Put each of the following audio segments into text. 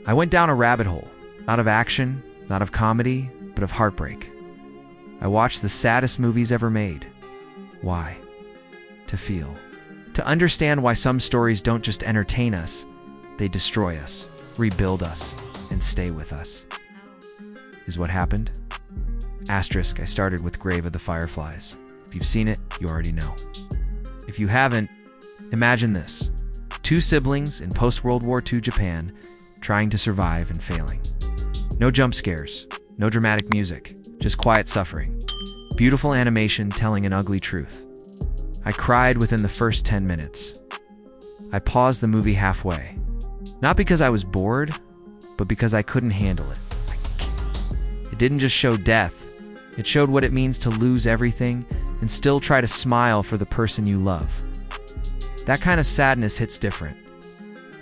I went down a rabbit hole, not of action, not of comedy, but of heartbreak. I watched the saddest movies ever made. Why? To feel. To understand why some stories don't just entertain us, they destroy us, rebuild us, and stay with us. Is what happened? Asterisk, I started with Grave of the Fireflies. If you've seen it, you already know. If you haven't, imagine this. 2 siblings in post-World War II Japan trying to survive and failing. No jump scares, no dramatic music, just quiet suffering. Beautiful animation telling an ugly truth. I cried within the first 10 minutes. I paused the movie halfway. Not because I was bored, but because I couldn't handle it. It didn't just show death, it showed what it means to lose everything and still try to smile for the person you love. That kind of sadness hits different.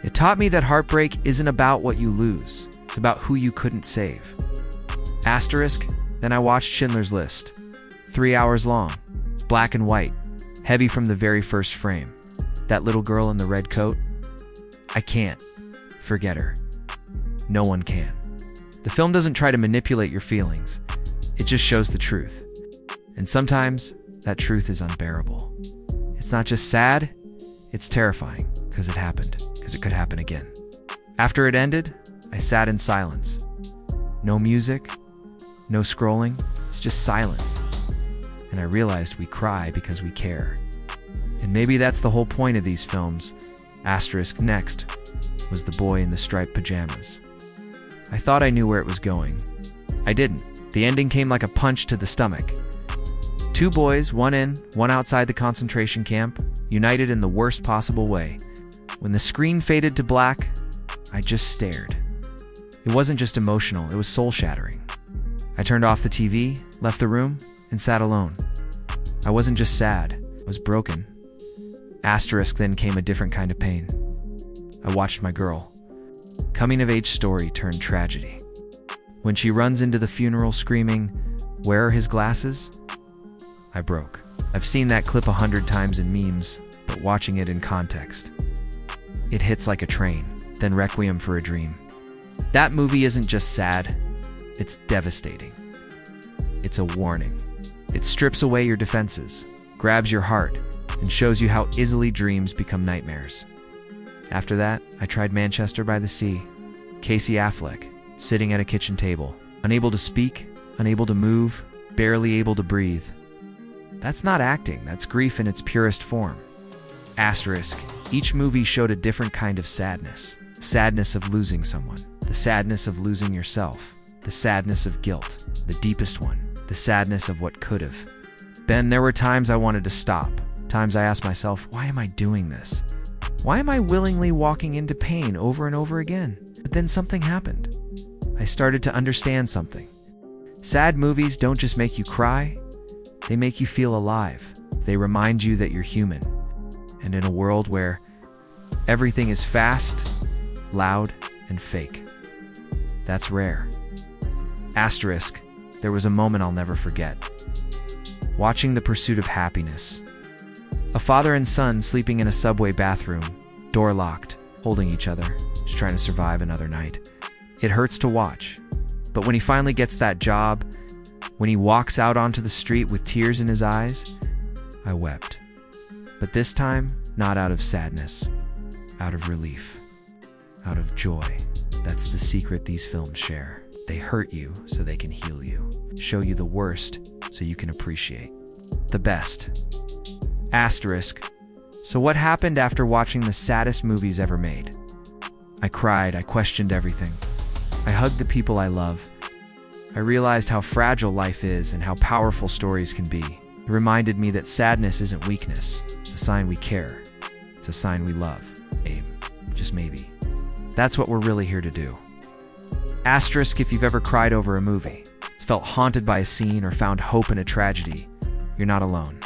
It taught me that heartbreak isn't about what you lose, it's about who you couldn't save. Asterisk, then I watched Schindler's List. 3 hours long. It's black and white, heavy from the very first frame. That little girl in the red coat? I can't. Forget her. No one can. The film doesn't try to manipulate your feelings. It just shows the truth. And sometimes, that truth is unbearable. It's not just sad, it's terrifying, because it happened, because it could happen again. After it ended, I sat in silence. No music, no scrolling, it's just silence. And I realized we cry because we care. And maybe that's the whole point of these films. Asterisk, next was the boy in the striped pajamas. I thought I knew where it was going. I didn't. The ending came like a punch to the stomach. 2 boys, one in, one outside the concentration camp, united in the worst possible way. When the screen faded to black, I just stared. It wasn't just emotional, it was soul-shattering. I turned off the TV, left the room, and sat alone. I wasn't just sad, I was broken. Asterisk, then came a different kind of pain. I watched my girl. Coming-of-age story turned tragedy. When she runs into the funeral screaming, "Where are his glasses?" I broke. I've seen that clip 100 times in memes, but watching it in context, it hits like a train, then Requiem for a Dream. That movie isn't just sad, it's devastating. It's a warning. It strips away your defenses, grabs your heart, and shows you how easily dreams become nightmares. After that, I tried Manchester by the Sea. Casey Affleck, sitting at a kitchen table, unable to speak, unable to move, barely able to breathe. That's not acting, that's grief in its purest form. Asterisk, each movie showed a different kind of sadness. Sadness of losing someone, the sadness of losing yourself, the sadness of guilt, the deepest one, the sadness of what could have. Ben, there were times I wanted to stop, times I asked myself, why am I doing this? Why am I willingly walking into pain over and over again? But then something happened. I started to understand something. Sad movies don't just make you cry, they make you feel alive. They remind you that you're human. And in a world where everything is fast, loud, and fake, that's rare. Asterisk, there was a moment I'll never forget. Watching The Pursuit of Happyness. A father and son sleeping in a subway bathroom, door locked, holding each other, just trying to survive another night. It hurts to watch. But when he finally gets that job, when he walks out onto the street with tears in his eyes, I wept. But this time, not out of sadness, out of relief, out of joy. That's the secret these films share. They hurt you so they can heal you, show you the worst so you can appreciate the best. Asterisk. So what happened after watching the saddest movies ever made? I cried, I questioned everything. I hugged the people I love. I realized how fragile life is and how powerful stories can be. It reminded me that sadness isn't weakness. It's a sign we care. It's a sign we love. Maybe, just maybe. That's what we're really here to do. Asterisk, if you've ever cried over a movie, felt haunted by a scene, or found hope in a tragedy, you're not alone.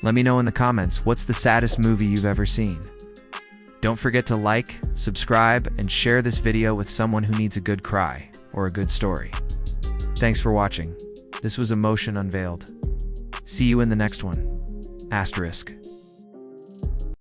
Let me know in the comments, what's the saddest movie you've ever seen? Don't forget to like, subscribe, and share this video with someone who needs a good cry or a good story. Thanks for watching. This was Emotion Unveiled. See you in the next one. Asterisk.